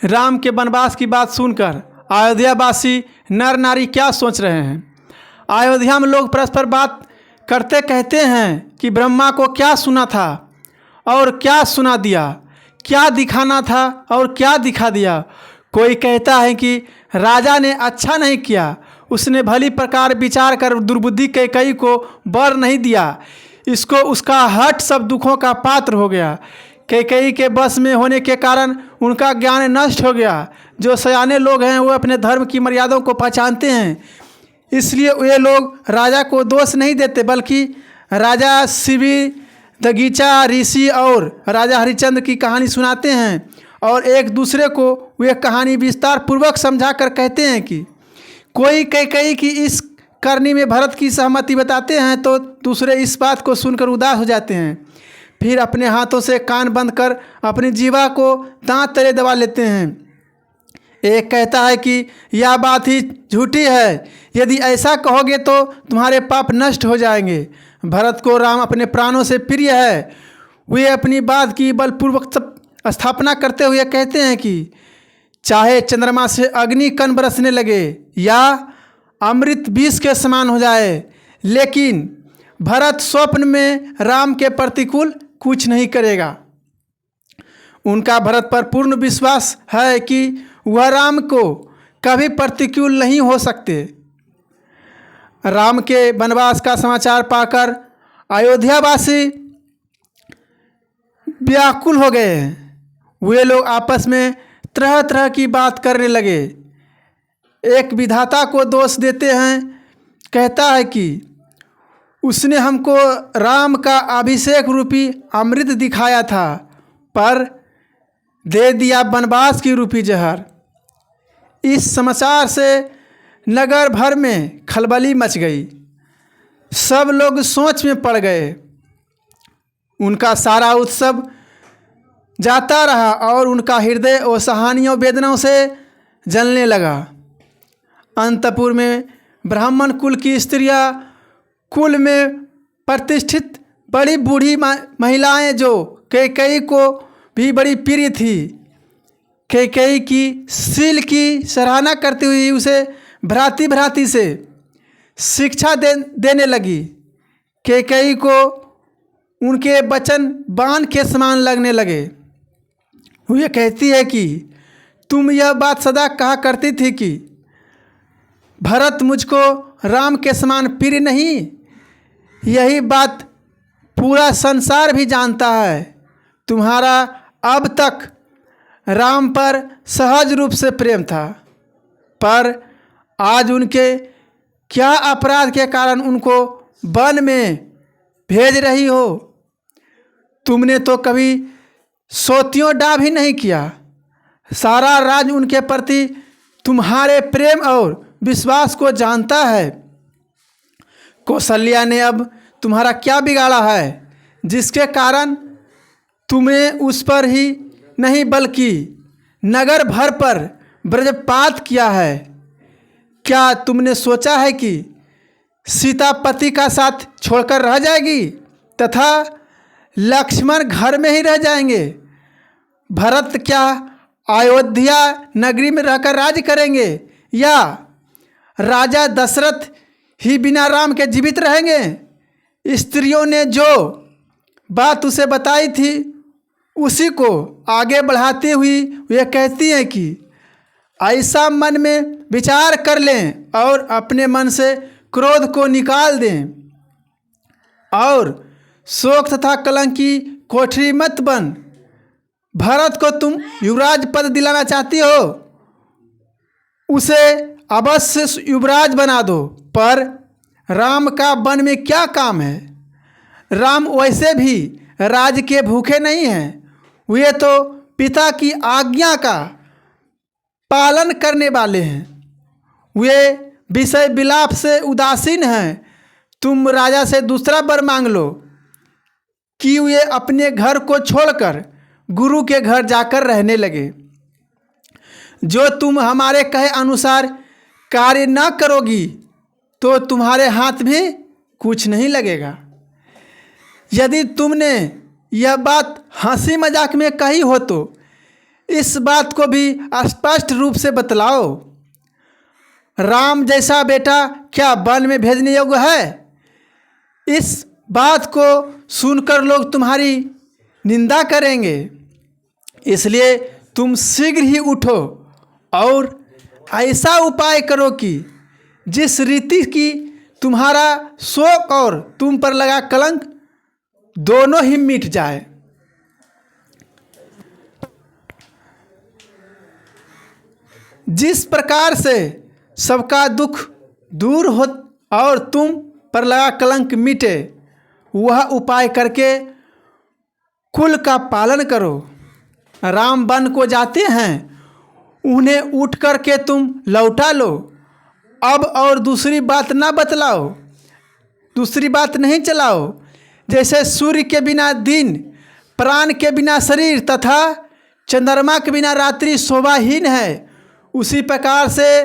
राम के वनवास की बात सुनकर अयोध्यावासी नर नारी क्या सोच रहे हैं। अयोध्या में लोग परस्पर बात करते कहते हैं कि ब्रह्मा को क्या सुना था और क्या सुना दिया, क्या दिखाना था और क्या दिखा दिया। कोई कहता है कि राजा ने अच्छा नहीं किया, उसने भली प्रकार विचार कर दुर्बुद्धि कैकेयी को वर नहीं दिया, इसको उसका हठ सब दुखों का पात्र हो गया। कैकेयी के बस में होने के कारण उनका ज्ञान नष्ट हो गया। जो सयाने लोग हैं वो अपने धर्म की मर्यादाओं को पहचानते हैं, इसलिए वे लोग राजा को दोष नहीं देते, बल्कि राजा शिवी दगीचा ऋषि और राजा हरिश्चंद्र की कहानी सुनाते हैं और एक दूसरे को वे कहानी विस्तार पूर्वक समझा कर कहते हैं कि कोई कैकेयी की इस करनी में भरत की सहमति बताते हैं तो दूसरे इस बात को सुनकर उदास हो जाते हैं, फिर अपने हाथों से कान बंद कर अपनी जीवा को दांत तले दबा लेते हैं। एक कहता है कि यह बात ही झूठी है, यदि ऐसा कहोगे तो तुम्हारे पाप नष्ट हो जाएंगे। भरत को राम अपने प्राणों से प्रिय है। वे अपनी बात की बलपूर्वक स्थापना करते हुए कहते हैं कि चाहे चंद्रमा से अग्नि कण बरसने लगे या अमृत विष के समान हो जाए, लेकिन भरत स्वप्न में राम के प्रतिकूल कुछ नहीं करेगा। उनका भरत पर पूर्ण विश्वास है कि वह राम को कभी प्रतिकूल नहीं हो सकते। राम के वनवास का समाचार पाकर अयोध्यावासी व्याकुल हो गए। वे लोग आपस में तरह तरह की बात करने लगे। एक विधाता को दोष देते हैं, कहता है कि उसने हमको राम का अभिषेक रूपी अमृत दिखाया था, पर दे दिया वनवास की रूपी जहर। इस समाचार से नगर भर में खलबली मच गई। सब लोग सोच में पड़ गए। उनका सारा उत्सव जाता रहा और उनका हृदय असहानियों वेदनाओं से जलने लगा। अंतपुर में ब्राह्मण कुल की स्त्रियां, कुल में प्रतिष्ठित बड़ी बूढ़ी महिलाएं जो कैकेयी को भी बड़ी प्रिय थी, कैकेयी की शील की सराहना करती हुई उसे भ्राती भ्राती से शिक्षा देने लगी। कैकेयी को उनके वचन बाण के समान लगने लगे। वो कहती है कि तुम यह बात सदा कहा करती थी कि भरत मुझको राम के समान प्रिय नहीं। यही बात पूरा संसार भी जानता है। तुम्हारा अब तक राम पर सहज रूप से प्रेम था, पर आज उनके क्या अपराध के कारण उनको वन में भेज रही हो। तुमने तो कभी सोतियों डाह भी नहीं किया। सारा राज उनके प्रति तुम्हारे प्रेम और विश्वास को जानता है। कौशल्या ने अब तुम्हारा क्या बिगाड़ा है, जिसके कारण तुम्हें उस पर ही नहीं बल्कि नगर भर पर वज्रपात किया है। क्या तुमने सोचा है कि सीता पति का साथ छोड़कर रह जाएगी तथा लक्ष्मण घर में ही रह जाएंगे? भरत क्या अयोध्या नगरी में रहकर राज करेंगे या राजा दशरथ ही बिना राम के जीवित रहेंगे? स्त्रियों ने जो बात उसे बताई थी उसी को आगे बढ़ाती हुई वे कहती हैं कि ऐसा मन में विचार कर लें और अपने मन से क्रोध को निकाल दें और शोक तथा कलंक की कोठरी मत बन। भरत को तुम युवराज पद दिलाना चाहती हो, उसे अवश्य युवराज बना दो, पर राम का वन में क्या काम है? राम वैसे भी राज के भूखे नहीं हैं। वे तो पिता की आज्ञा का पालन करने वाले हैं। वे विषय विलाप से उदासीन हैं। तुम राजा से दूसरा वर मांग लो कि वे अपने घर को छोड़कर गुरु के घर जाकर रहने लगे। जो तुम हमारे कहे अनुसार कार्य न करोगी तो तुम्हारे हाथ भी कुछ नहीं लगेगा। यदि तुमने यह बात हंसी मजाक में कही हो तो इस बात को भी स्पष्ट रूप से बतलाओ। राम जैसा बेटा क्या वन में भेजने योग्य है? इस बात को सुनकर लोग तुम्हारी निंदा करेंगे, इसलिए तुम शीघ्र ही उठो और ऐसा उपाय करो कि जिस रीति की तुम्हारा शोक और तुम पर लगा कलंक दोनों ही मिट जाए। जिस प्रकार से सबका दुख दूर हो और तुम पर लगा कलंक मिटे, वह उपाय करके कुल का पालन करो। राम वन को जाते हैं, उन्हें उठ करके तुम लौटा लो। अब और दूसरी बात ना बतलाओ, दूसरी बात नहीं चलाओ। जैसे सूर्य के बिना दिन, प्राण के बिना शरीर तथा चंद्रमा के बिना रात्रि शोभाहीन है, उसी प्रकार से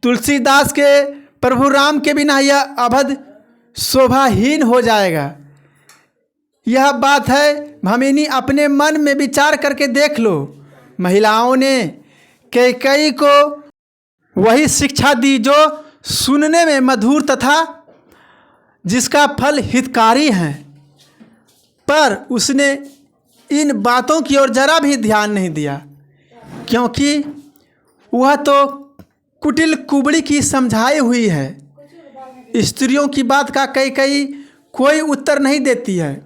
तुलसीदास के प्रभु राम के बिना यह अवध शोभाहीन हो जाएगा। यह बात है भामिनी, अपने मन में विचार करके देख लो। महिलाओं ने कैकेयी को वही शिक्षा दी जो सुनने में मधुर तथा जिसका फल हितकारी है, पर उसने इन बातों की ओर जरा भी ध्यान नहीं दिया, क्योंकि वह तो कुटिल कुबड़ी की समझाई हुई है। स्त्रियों की बात का कैकेयी कोई उत्तर नहीं देती है।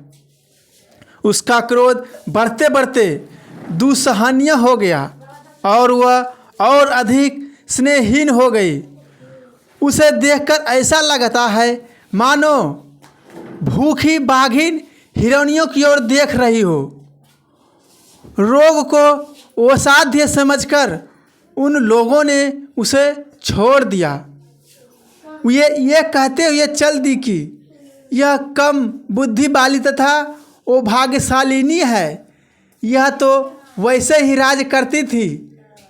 उसका क्रोध बढ़ते बढ़ते दुस्सहनीय हो गया और वह और अधिक स्नेहहीन हो गई। उसे देखकर ऐसा लगता है मानो भूखी बाघिन हिरनियों की ओर देख रही हो। रोग को असाध्य समझकर उन लोगों ने उसे छोड़ दिया। ये कहते हुए चल दी कि यह कम बुद्धि वाली तथा वो भाग्यशालिनी है। यह तो वैसे ही राज करती थी,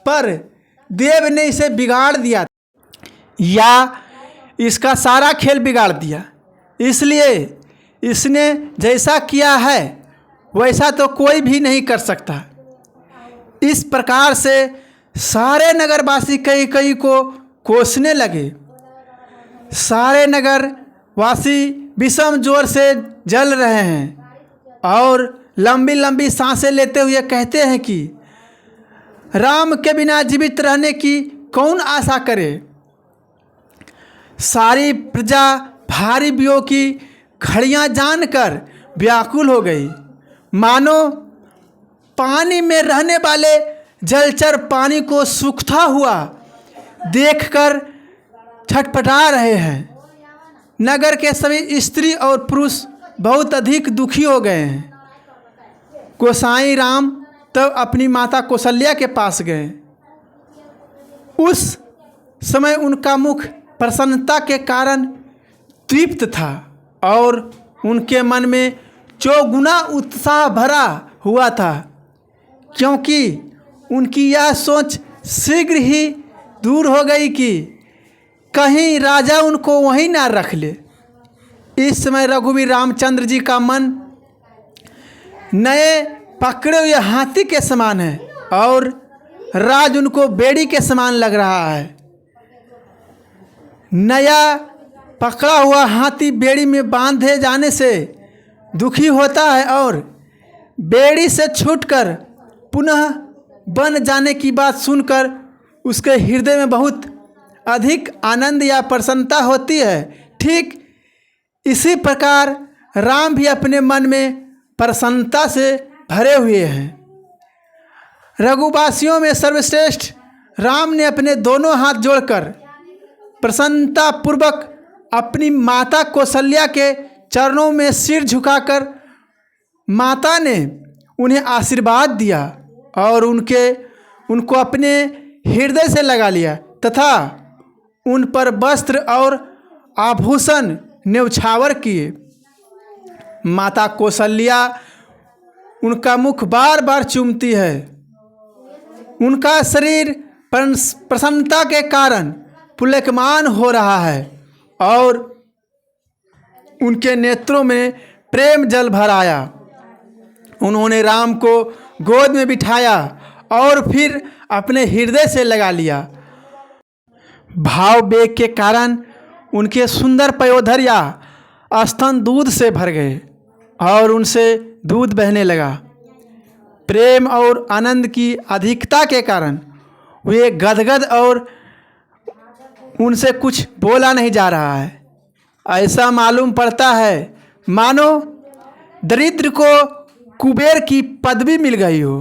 पर देव ने इसे बिगाड़ दिया या इसका सारा खेल बिगाड़ दिया, इसलिए इसने जैसा किया है वैसा तो कोई भी नहीं कर सकता। इस प्रकार से सारे नगरवासी कैकेयी को कोसने लगे। सारे नगरवासी विषम जोर से जल रहे हैं और लंबी लंबी सांसें लेते हुए कहते हैं कि राम के बिना जीवित रहने की कौन आशा करे। सारी प्रजा भारी वियोग की घड़ियां जानकर व्याकुल हो गई, मानो पानी में रहने वाले जलचर पानी को सूखता हुआ देखकर छटपटा रहे हैं। नगर के सभी स्त्री और पुरुष बहुत अधिक दुखी हो गए हैं। गोसाई राम तब अपनी माता कौशल्या के पास गए। उस समय उनका मुख प्रसन्नता के कारण तृप्त था और उनके मन में चौगुना उत्साह भरा हुआ था, क्योंकि उनकी यह सोच शीघ्र ही दूर हो गई कि कहीं राजा उनको वहीं ना रख ले। इस समय रघुवीर रामचंद्र जी का मन नए पकड़े हुए हाथी के समान है और राज उनको बेड़ी के समान लग रहा है। नया पकड़ा हुआ हाथी बेड़ी में बांधे जाने से दुखी होता है और बेड़ी से छूटकर पुनः बन जाने की बात सुनकर उसके हृदय में बहुत अधिक आनंद या प्रसन्नता होती है। ठीक इसी प्रकार राम भी अपने मन में प्रसन्नता से भरे हुए हैं। रघुवासियों में सर्वश्रेष्ठ राम ने अपने दोनों हाथ जोड़कर प्रसन्नता पूर्वक अपनी माता कौशल्या के चरणों में सिर झुकाकर माता ने उन्हें आशीर्वाद दिया और उनको अपने हृदय से लगा लिया तथा उन पर वस्त्र और आभूषण न्यौछावर किए। माता कौशल्या उनका मुख बार बार चूमती है। उनका शरीर प्रसन्नता के कारण पुलकमान हो रहा है और उनके नेत्रों में प्रेम जल भर आया। उन्होंने राम को गोद में बिठाया और फिर अपने हृदय से लगा लिया। भाव वेग के कारण उनके सुंदर पयोधरिया स्तन दूध से भर गए और उनसे दूध बहने लगा। प्रेम और आनंद की अधिकता के कारण वे गदगद और उनसे कुछ बोला नहीं जा रहा है। ऐसा मालूम पड़ता है मानो दरिद्र को कुबेर की पदवी मिल गई हो।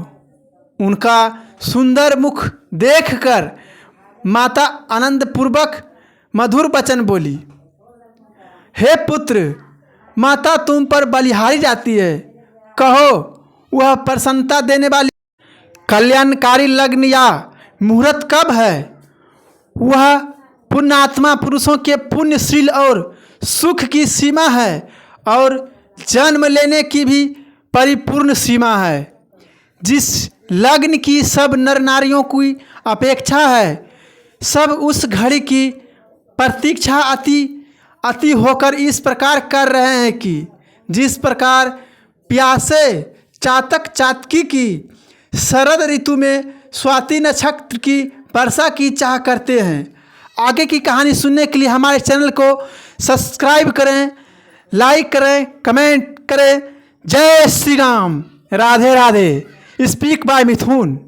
उनका सुंदर मुख देखकर माता आनंदपूर्वक मधुर वचन बोली, हे पुत्र, माता तुम पर बलिहारी जाती है। कहो वह प्रसन्नता देने वाली कल्याणकारी लग्न या मुहूर्त कब है? वह पुण्यात्मा पुरुषों के पुण्यशील और सुख की सीमा है और जन्म लेने की भी परिपूर्ण सीमा है। जिस लग्न की सब नर नारियों की अपेक्षा है, सब उस घड़ी की प्रतीक्षा अति होकर इस प्रकार कर रहे हैं कि जिस प्रकार प्यासे चातक चातकी की शरद ऋतु में स्वाति नक्षत्र की वर्षा की चाह करते हैं। आगे की कहानी सुनने के लिए हमारे चैनल को सब्सक्राइब करें, लाइक करें, कमेंट करें। जय श्री राम। राधे राधे। स्पीक बाय मिथुन।